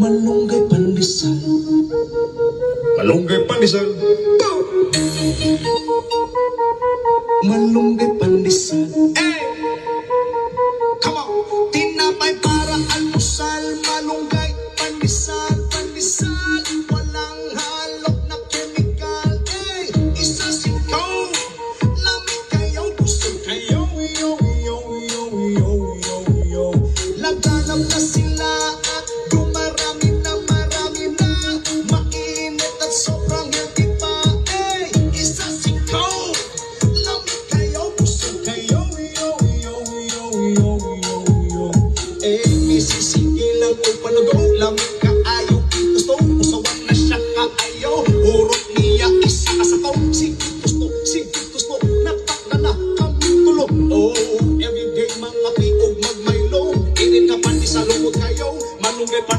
Malunggay pandesal. Malunggay pandesal. Malunggay pandesal. Hey! Come on! Tinapay para almusal. Malunggay pandesal, pandesal. Walang halok na chemical. Isa sikaw. Lamig kayo, busog kayo. Yo, yo, yo, yo, yo, yo. Laganap na sila at dumarami na marami na. Mainit at sobrang healthy pa. Isa sikaw. Lamig kayo, busog kayo. Yo, yo, yo, yo, yo, yo. Misisigilan o panago. Lamig kaayo. Gusto, usawan na siya kaayo. Urot niya, isa ka sa to. Si gusto, natakda na kami tulo. Oh, everyday mga piog magmaylo. Init ka pan, isa lumot kayo. Malunggay pan.